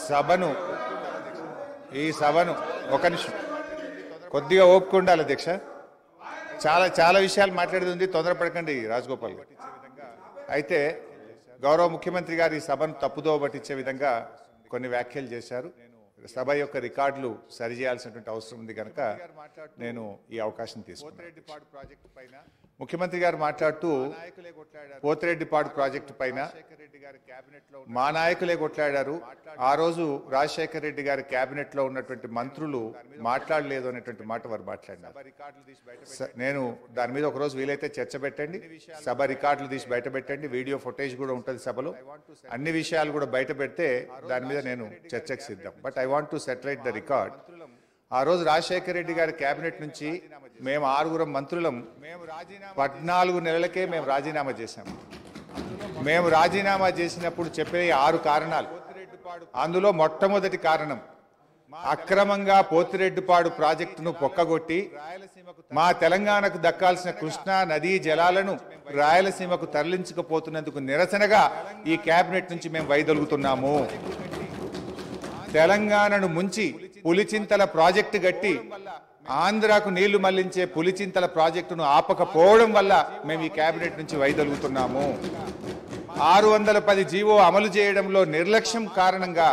సభను ఒక నిమిషం కొద్దిగా ఓపిక ఉండాలి అధ్యక్ష. చాలా విషయాలు మాట్లాడేది ఉంది, తొందరపడకండి రాజగోపాల్ గారు. అయితే గౌరవ ముఖ్యమంత్రి గారు ఈ సభను తప్పుదోవ పట్టించే విధంగా కొన్ని వ్యాఖ్యలు చేశారు. సభ యొక్క రికార్డులు సరిచేయాల్సినటువంటి అవసరం ఉంది కనుక నేను ఈ అవకాశం తీసుకున్నాను. ముఖ్యమంత్రి గారు మాట్లాడుతూ పోతిరెడ్డిపాడు ప్రాజెక్టు పైన మా నాయకులే కొట్లాడారు, ఆ రోజు రాజశేఖర రెడ్డి గారి కేబినెట్ లో ఉన్నటువంటి మంత్రులు మాట్లాడలేదు అనేటువంటి మాట వారు మాట్లాడినారు. నేను దాని మీద ఒకరోజు వీలైతే చర్చ పెట్టండి, సభ రికార్డులు తీసి బయట పెట్టండి, వీడియో ఫుటేజ్ కూడా ఉంటుంది సభలో. అన్ని విషయాలు కూడా బయట పెడితే దాని మీద నేను చర్చకు సిద్ధం. But I want to satellite the record. ఆ రోజు రాజశేఖర రెడ్డి గారి కేబినెట్ నుంచి మేము 6 మంత్రులం 14 నెలలకే మేము రాజీనామా చేశాము. మేము రాజీనామా చేసినప్పుడు చెప్పే 6 కారణాలు, అందులో మొట్టమొదటి కారణం అక్రమంగా పోతిరెడ్డిపాడు ప్రాజెక్టును పొక్కగొట్టి మా తెలంగాణకు దక్కాల్సిన కృష్ణా నదీ జలాలను రాయలసీమకు తరలించకపోతున్నందుకు నిరసనగా ఈ కేబినెట్ నుంచి మేము వైదొలుగుతున్నాము. తెలంగాణను ముంచి పులిచింతల ప్రాజెక్టు గట్టి ఆంధ్రాకు నీళ్లు మళ్లించే పులిచింతల ప్రాజెక్టును ఆపకపోవడం వల్ల మేము ఈ కేబినెట్ నుంచి వైదొలుగుతున్నాము. 610 జీవో అమలు చేయడంలో నిర్లక్ష్యం కారణంగా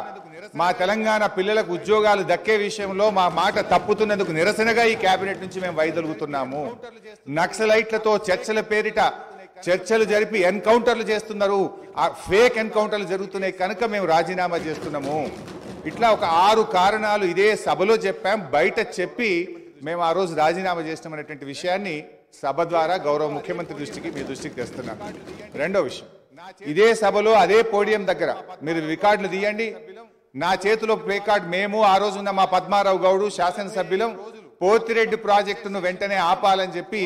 మా తెలంగాణ పిల్లలకు ఉద్యోగాలు దక్కే విషయంలో మా మాట తప్పుతున్నందుకు నిరసనగా ఈ కేబినెట్ నుంచి మేము వైదొలుగుతున్నాము. నక్సలైట్లతో చర్చల పేరిట చర్చలు జరిపి ఎన్కౌంటర్లు చేస్తున్నారు, ఫేక్ ఎన్కౌంటర్లు జరుగుతున్నాయి కనుక మేము రాజీనామా చేస్తున్నాము. ఇట్లా ఒక 6 కారణాలు ఇదే సభలో చెప్పాం, బయట చెప్పి మేము ఆ రోజు రాజీనామా చేస్తామనేటువంటి విషయాన్ని సభ ద్వారా గౌరవ ముఖ్యమంత్రి దృష్టికి మీ దృష్టికి తెస్తున్నాం. రెండో విషయం, ఇదే సభలో అదే పోడియం దగ్గర మీరు రికార్డులు తీయండి, నా చేతిలో ప్లే కార్డ్ మేము ఆ రోజున్న మా పద్మారావు గౌడు శాసనసభ్యులం పోతిరెడ్డి ప్రాజెక్టును వెంటనే ఆపాలని చెప్పి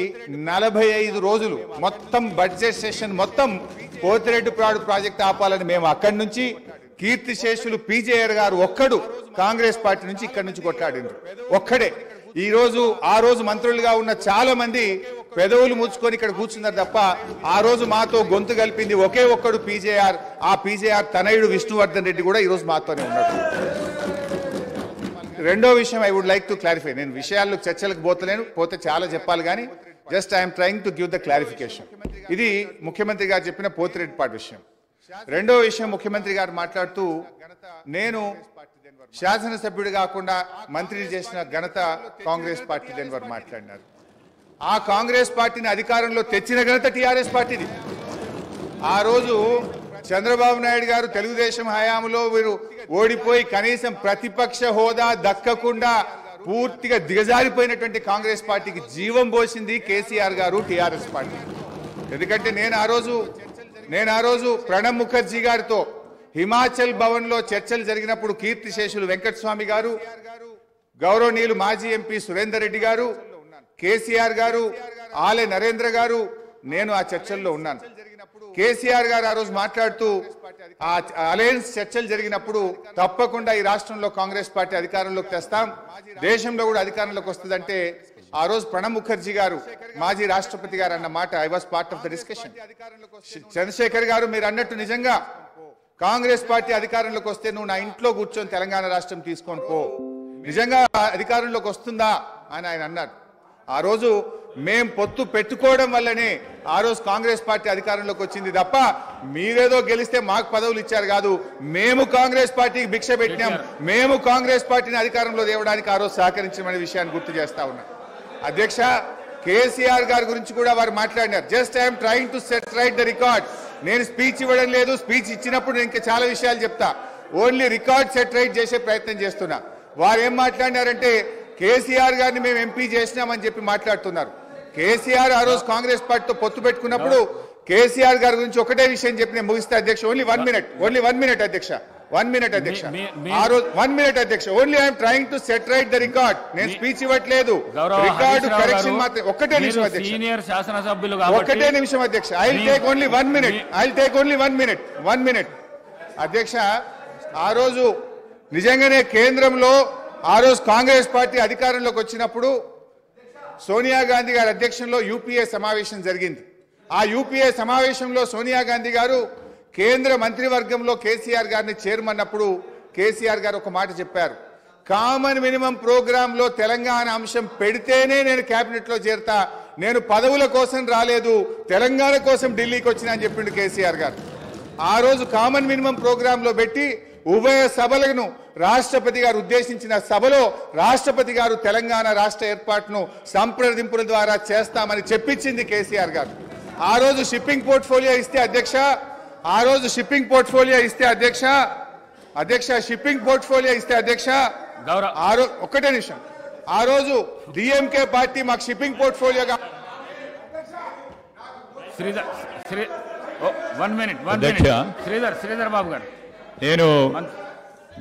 45 రోజులు మొత్తం బడ్జెట్ సెషన్ మొత్తం పోతిరెడ్డి ప్రాజెక్టు ఆపాలని మేము అక్కడి నుంచి కీర్తిశేషులు పీజేఆర్ గారు ఒక్కడు కాంగ్రెస్ పార్టీ నుంచి ఇక్కడి నుంచి కొట్లాడిండ్రు ఒక్కడే. ఈ రోజు ఆ రోజు మంత్రులుగా ఉన్న చాలా మంది పెదవులు ముచ్చుకొని ఇక్కడ కూర్చున్నారు తప్ప ఆ రోజు మాతో గొంతు కలిపింది ఒకే ఒక్కడు పీజేఆర్. ఆ పీజేఆర్ తనయుడు విష్ణువర్ధన్ రెడ్డి కూడా ఈ రోజు మాతోనే ఉన్నాడు. రెండో విషయం I would like to clarify. నేను విషయాల్లో చర్చలకు పోతే చాలా చెప్పాలి కానీ just I'm trying to give the clarification. ఇది ముఖ్యమంత్రి గారు చెప్పిన పోతిరెడ్డిపాడు విషయం. రెండో విషయం, ముఖ్యమంత్రి గారు మాట్లాడుతూ నేను శాసనసభ్యుడు కాకుండా మంత్రి చేసిన ఘనత కాంగ్రెస్ పార్టీదని వారు మాట్లాడినారు. ఆ కాంగ్రెస్ పార్టీని అధికారంలో తెచ్చిన ఘనత టీఆర్ఎస్ పార్టీది. ఆ రోజు చంద్రబాబు నాయుడు గారు తెలుగుదేశం హయాంలో వీరు ఓడిపోయి కనీసం ప్రతిపక్ష హోదా దక్కకుండా పూర్తిగా దిగజారిపోయినటువంటి కాంగ్రెస్ పార్టీకి జీవం పోసింది కేసీఆర్ గారు, టీఆర్ఎస్ పార్టీ. ఎందుకంటే నేను ఆ రోజు ప్రణబ్ ముఖర్జీ గారితో హిమాచల్ భవన్ లో చర్చలు జరిగినప్పుడు కీర్తిశేషులు వెంకటస్వామి గారు, గౌరవనీయులు మాజీ ఎంపీ సురేందర్ రెడ్డి గారు, కేసీఆర్ గారు, ఆలే నరేంద్ర గారు, నేను ఆ చర్చల్లో ఉన్నాను. కేసీఆర్ గారు ఆ రోజు మాట్లాడుతూ ఆ అలయన్స్ చర్చలు జరిగినప్పుడు తప్పకుండా ఈ రాష్ట్రంలో కాంగ్రెస్ పార్టీ అధికారంలోకి తెస్తాం, దేశంలో కూడా అధికారంలోకి వస్తుందంటే ఆ రోజు ప్రణబ్ ముఖర్జీ గారు మాజీ రాష్ట్రపతి గారు అన్న మాట I was part of the discussion. Chandrashekhar garu మీరు అన్నట్టు నిజంగా కాంగ్రెస్ పార్టీ అధికారంలోకి వస్తే నువ్వు నా ఇంట్లో కూర్చొని తెలంగాణ రాష్ట్రం తీసుకొని పో, నిజంగా అధికారంలోకి వస్తుందా అని ఆయన అన్నారు. ఆ రోజు మేం పొత్తు పెట్టుకోవడం వల్లనే ఆ రోజు కాంగ్రెస్ పార్టీ అధికారంలోకి వచ్చింది తప్ప మీరేదో గెలిస్తే మాకు పదవులు ఇచ్చారు కాదు. మేము కాంగ్రెస్ పార్టీకి భిక్ష పెట్టినాం, మేము కాంగ్రెస్ పార్టీని అధికారంలో తేవడానికి ఆ రోజు సహకరించమనే విషయాన్ని గుర్తు చేస్తా ఉన్నా. అధ్యక్ష, కేసీఆర్ గారి గురించి కూడా వారు మాట్లాడినారు. Just I'm trying to set right the record. నేను స్పీచ్ ఇవ్వడం లేదు, స్పీచ్ ఇచ్చినప్పుడు నేను ఇంకా చాలా విషయాలు చెప్తా, ఓన్లీ రికార్డ్ సెట్ రైట్ చేసే ప్రయత్నం చేస్తున్నా. వారు ఏం మాట్లాడినారంటే కేసీఆర్ గారిని మేము ఎంపీ చేసినామని చెప్పి మాట్లాడుతున్నారు. కేసీఆర్ ఆ రోజు కాంగ్రెస్ పార్టీతో పొత్తు పెట్టుకున్నప్పుడు కేసీఆర్ గారి గురించి ఒకటే విషయం చెప్పి నేను ముగిస్తా అధ్యక్ష. ఓన్లీ వన్ మినిట్ అధ్యక్ష. 1 minute అధ్యక్ష. ఆ రోజు 1 minute అధ్యక్ష. Only I'm trying to set right the record. నేను స్పీచ్ ఇవ్వట్లేదు, రికార్డు కరెక్షన్ మాత్రం. ఒక్కటే నిమిషం అధ్యక్ష, సీనియర్ శాసనసభ్యులు ఒక్కటే నిమిషం అధ్యక్ష. I will take only 1 minute. అధ్యక్ష, ఆ రోజు నిజంగానే కేంద్రంలో ఆ రోజు కాంగ్రెస్ పార్టీ అధికారంలోకి వచ్చినప్పుడు సోనియా గాంధీ గారి అధ్యక్షంలో యూపీఏ సమావేశం జరిగింది. ఆ యూపీఏ సమావేశంలో సోనియా గాంధీ గారు కేంద్ర మంత్రివర్గంలో కేసీఆర్ గారిని చేరమన్నప్పుడు కేసీఆర్ గారు ఒక మాట చెప్పారు, కామన్ మినిమం ప్రోగ్రామ్ లో తెలంగాణ అంశం పెడితేనే నేను కేబినెట్ లో చేరతా, నేను పదవుల కోసం రాలేదు, తెలంగాణ కోసం ఢిల్లీకి వచ్చినా అని చెప్పిండు కేసీఆర్ గారు. ఆ రోజు కామన్ మినిమం ప్రోగ్రామ్ లో పెట్టి ఉభయ సభలను రాష్ట్రపతి గారు ఉద్దేశించిన సభలో రాష్ట్రపతి గారు తెలంగాణ రాష్ట్ర ఏర్పాటును సంప్రదింపుల ద్వారా చేస్తామని చెప్పించింది కేసీఆర్ గారు. ఆ రోజు షిప్పింగ్ పోర్ట్ఫోలియో ఇస్తే అధ్యక్ష, ఆ రోజు షిప్పింగ్ పోర్ట్ఫోలియో ఇస్తే అధ్యక్ష షిప్పింగ్ పోర్ట్ఫోలియో ఇస్తే అధ్యక్ష ఒక్కటే నిమిషం, ఆ రోజు డిఎంకే పార్టీ మాకు షిప్పింగ్ పోర్ట్ఫోలియోగా శ్రీధర్ బాబు గారు, నేను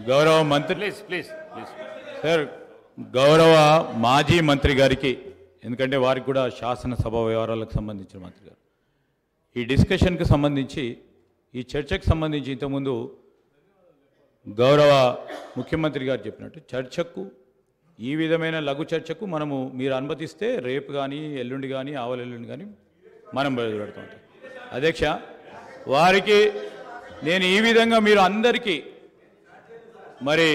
గౌరవ మంత్రి ప్లీజ్ సార్, గౌరవ మాజీ మంత్రి గారికి, ఎందుకంటే వారికి కూడా శాసనసభ వ్యవహారాలకు సంబంధించిన మంత్రి గారు, ఈ డిస్కషన్కి సంబంధించి ఈ చర్చకు సంబంధించి ఇంతకుముందు గౌరవ ముఖ్యమంత్రి గారు చెప్పినట్టు చర్చకు, ఈ విధమైన లఘు చర్చకు మీరు అనుమతిస్తే రేపు కానీ ఎల్లుండి కానీ ఆవలెల్లుండి కానీ మనం బయలుపెడుతూ ఉంటాం. అధ్యక్ష, వారికి నేను ఈ విధంగా మీరు అందరికీ మరి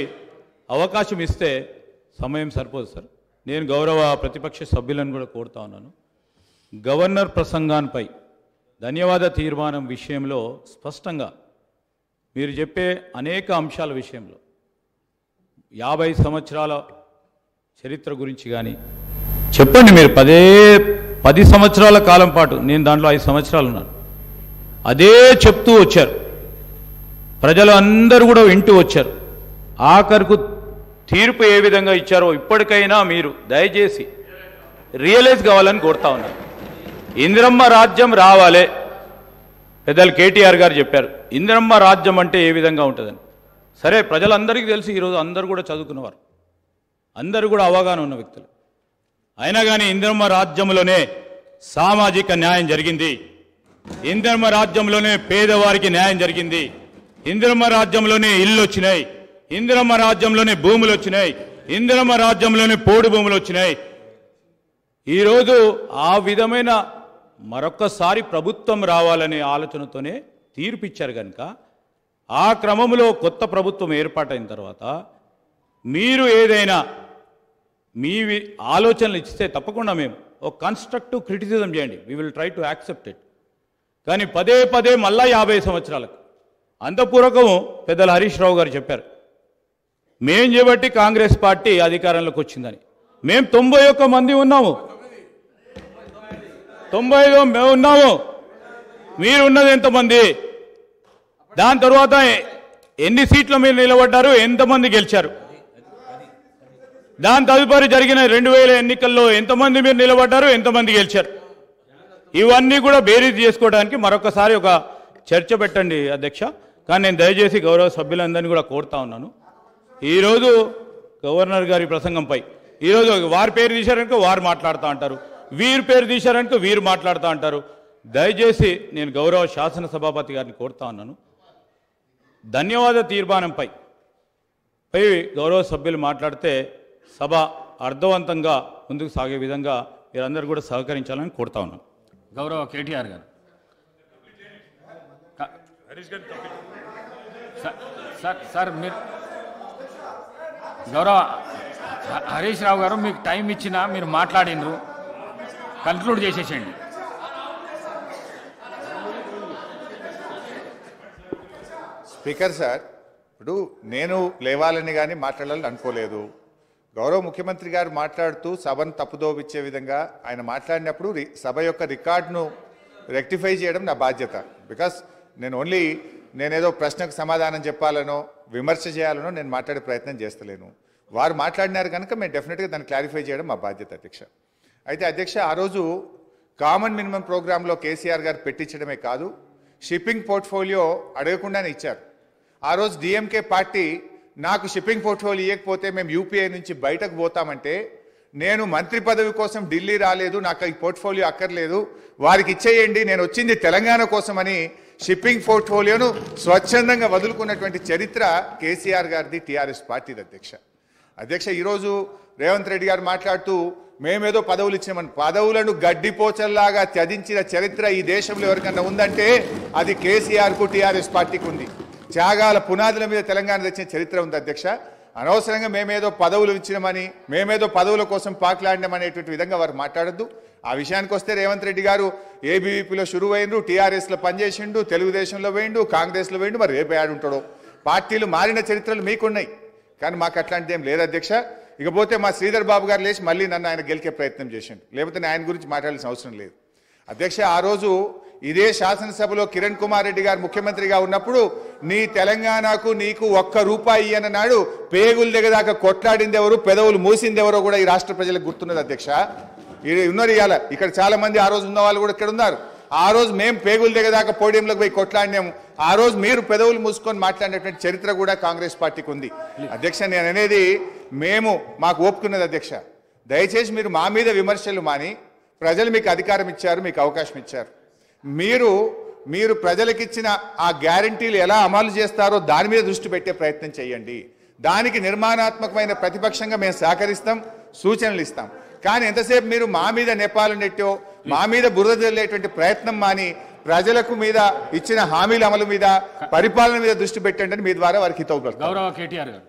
అవకాశం ఇస్తే సమయం సరిపోదు సార్. నేను గౌరవ ప్రతిపక్ష సభ్యులను కూడా కోరుతా ఉన్నాను, గవర్నర్ ప్రసంగాన్పై ధన్యవాద తీర్మానం విషయంలో స్పష్టంగా మీరు చెప్పే అనేక అంశాల విషయంలో 50 సంవత్సరాల చరిత్ర గురించి కానీ చెప్పండి. మీరు 10 సంవత్సరాల కాలం పాటు, నేను దాంట్లో 5 సంవత్సరాలు ఉన్నాను, అదే చెప్తూ వచ్చారు. ప్రజలు అందరూ కూడా వింటూ వచ్చారు. ఆఖరుకు తీర్పు ఏ విధంగా ఇచ్చారో ఇప్పటికైనా మీరు దయచేసి రియలైజ్ కావాలని కోరుతా ఉన్నారు. ఇందిరమ్మ రాజ్యం రావాలే, పెద్దలు కేటీఆర్ గారు చెప్పారు ఇందిరమ్మ రాజ్యం అంటే ఏ విధంగా ఉంటుందని. సరే, ప్రజలందరికీ తెలిసి ఈరోజు అందరూ కూడా చదువుకున్నవారు, అందరూ కూడా అవగాహన ఉన్న వ్యక్తులు. అయినా కానీ ఇందిరమ్మ రాజ్యంలోనే సామాజిక న్యాయం జరిగింది, ఇందిరమ్మ రాజ్యంలోనే పేదవారికి న్యాయం జరిగింది, ఇందిరమ్మ రాజ్యంలోనే ఇళ్ళు వచ్చినాయి, ఇందిరమ్మ రాజ్యంలోనే భూములు వచ్చినాయి, ఇందిరమ్మ రాజ్యంలోనే పోడు భూములు వచ్చినాయి. ఈరోజు ఆ విధమైన మరొక్కసారి ప్రభుత్వం రావాలనే ఆలోచనతోనే తీర్పిచ్చారు కనుక, ఆ క్రమంలో కొత్త ప్రభుత్వం ఏర్పాటైన తర్వాత మీరు ఏదైనా మీ ఆలోచనలు ఇస్తే తప్పకుండా మేము ఒక కన్స్ట్రక్టివ్ క్రిటిసిజం చేయండి, we will try to accept it. కానీ పదే మళ్ళా 50 సంవత్సరాలకు అంతపూర్వకము పెద్దలు హరీష్ రావు గారు చెప్పారు, మేం చేయబట్టి కాంగ్రెస్ పార్టీ అధికారంలోకి వచ్చిందని. మేము 91 మంది ఉన్నాము, 95 మేము ఉన్నాము, మీరు ఉన్నది ఎంతమంది? దాని తర్వాత ఎన్ని సీట్లు మీరు నిలబడ్డారు, ఎంతమంది గెలిచారు? దాని తదుపరి జరిగిన 2000 ఎన్నికల్లో ఎంతమంది మీరు నిలబడ్డారు, ఎంతమంది గెలిచారు? ఇవన్నీ కూడా బేరీజ్ చేసుకోవడానికి మరొకసారి ఒక చర్చ పెట్టండి అధ్యక్ష. కానీ నేను దయచేసి గౌరవ సభ్యులందరినీ కూడా కోరుతా ఉన్నాను, ఈరోజు గవర్నర్ గారి ప్రసంగంపై ఈరోజు వారి పేరు తీశారనుకో వారు మాట్లాడుతూ అంటారు, వీరి పేరు తీశారనుకో వీరు మాట్లాడుతూ అంటారు. దయచేసి నేను గౌరవ శాసనసభాపతి గారిని కోరుతా ఉన్నాను, ధన్యవాద తీర్మానంపై గౌరవ సభ్యులు మాట్లాడితే సభ అర్థవంతంగా ముందుకు సాగే విధంగా మీరందరూ కూడా సహకరించాలని కోరుతా ఉన్నాను. గౌరవ కేటీఆర్ గారు, సార్ మీరు గౌరవ హరీష్ రావు గారు మీకు టైం ఇచ్చినా మీరు మాట్లాడినరు, కన్క్లూడ్ చేసేసేయండి. స్పీకర్ సార్, ఇప్పుడు నేను లేవాలని కానీ మాట్లాడాలని అనుకోలేదు. గౌరవ ముఖ్యమంత్రి గారు మాట్లాడుతూ సభను తప్పుదోవిచ్చే విధంగా ఆయన మాట్లాడినప్పుడు సభ యొక్క రికార్డును రెక్టిఫై చేయడం నా బాధ్యత. బికాస్ నేనేదో ప్రశ్నకు సమాధానం చెప్పాలనో విమర్శ చేయాలనో నేను మాట్లాడే ప్రయత్నం చేస్తలేను. వారు మాట్లాడినారు కనుక మేము డెఫినెట్గా దాన్ని క్లారిఫై చేయడం మా బాధ్యత అధ్యక్ష. అయితే అధ్యక్ష, ఆ రోజు కామన్ మినిమం ప్రోగ్రాంలో కేసీఆర్ గారు పెట్టించడమే కాదు, షిప్పింగ్ పోర్ట్ఫోలియో అడగకుండానే ఇచ్చారు. ఆ రోజు డిఎంకే పార్టీ నాకు షిప్పింగ్ పోర్ట్ఫోలియో ఇవ్వకపోతే మేము యూపీఐ నుంచి బయటకు పోతామంటే, నేను మంత్రి పదవి కోసం ఢిల్లీ రాలేదు, నాకు ఈ పోర్ట్ఫోలియో అక్కర్లేదు, వారికి ఇచ్చేయండి, నేను వచ్చింది తెలంగాణ కోసమని షిప్పింగ్ పోర్ట్ఫోలియోను స్వచ్ఛందంగా వదులుకున్నటువంటి చరిత్ర కేసీఆర్ గారిది, టీఆర్ఎస్ పార్టీది అధ్యక్ష. ఈరోజు రేవంత్ రెడ్డి గారు మాట్లాడుతూ మేమేదో పదవులు ఇచ్చామని, పదవులను గడ్డిపోచల్లాగా త్యజించిన చరిత్ర ఈ దేశంలో ఎవరికన్నా ఉందంటే అది కేసీఆర్కు టీఆర్ఎస్ పార్టీకి ఉంది. త్యాగాల పునాదుల మీద తెలంగాణ తెచ్చిన చరిత్ర ఉంది అధ్యక్ష. అనవసరంగా మేమేదో పదవులు ఇచ్చినామని, మేమేదో పదవుల కోసం పాకులాడినామనేటువంటి విధంగా వారు మాట్లాడద్దు. ఆ విషయానికి వస్తే రేవంత్ రెడ్డి గారు ఏబీవీపీలో షురువు అయిండ్రు, టీఆర్ఎస్లో పనిచేసిండు, తెలుగుదేశంలో వేయండు, కాంగ్రెస్లో వేయండు, మరి రేపు ఆడుంటాడో. పార్టీలు మారిన చరిత్రలు మీకున్నాయి, కానీ మాకు అట్లాంటిది ఏం లేదు అధ్యక్ష. ఇకపోతే మా శ్రీధర్ బాబు గారు లేచి మళ్ళీ నన్ను ఆయన గెలికే ప్రయత్నం చేసిండు, లేకపోతే ఆయన గురించి మాట్లాడాల్సిన అవసరం లేదు అధ్యక్ష. ఆ రోజు ఇదే శాసనసభలో కిరణ్ కుమార్ రెడ్డి గారు ముఖ్యమంత్రిగా ఉన్నప్పుడు నీ తెలంగాణకు నీకు ₹1 అన్నాడు. పేగులు దిగదాకా కొట్లాడింది ఎవరు, పెదవులు మూసింది ఎవరో కూడా ఈ రాష్ట్ర ప్రజలకు గుర్తున్నది అధ్యక్ష. ఉన్నారు ఇవాళ ఇక్కడ చాలా మంది, ఆ రోజు ఉన్న వాళ్ళు కూడా ఇక్కడ ఉన్నారు. ఆ రోజు మేము పేగులు దిగదాకా పోడియంలోకి పోయి కొట్లాడినాము, ఆ రోజు మీరు పెదవులు మూసుకొని మాట్లాడినటువంటి చరిత్ర కూడా కాంగ్రెస్ పార్టీకి ఉంది అధ్యక్ష. నేను అనేది మాకు ఒప్పుకున్నది అధ్యక్ష. దయచేసి మీరు మా మీద విమర్శలు మాని, ప్రజలు మీకు అధికారం ఇచ్చారు, మీకు అవకాశం ఇచ్చారు, మీరు ప్రజలకిచ్చిన ఆ గ్యారంటీలు ఎలా అమలు చేస్తారో దాని మీద దృష్టి పెట్టే ప్రయత్నం చేయండి. దానికి నిర్మాణాత్మకమైన ప్రతిపక్షంగా మేము సహకరిస్తాం, సూచనలు ఇస్తాం. కానీ ఎంతసేపు మీరు మా మీద నెపాలు నెట్టో, మా మీద బురద జల్లేటువంటి ప్రయత్నం మాని ప్రజలకు మీద ఇచ్చిన హామీల అమలు మీద, పరిపాలన మీద దృష్టి పెట్టండి అని మీ ద్వారా వారికి హితవు. గౌరవ కేటీఆర్ గారు.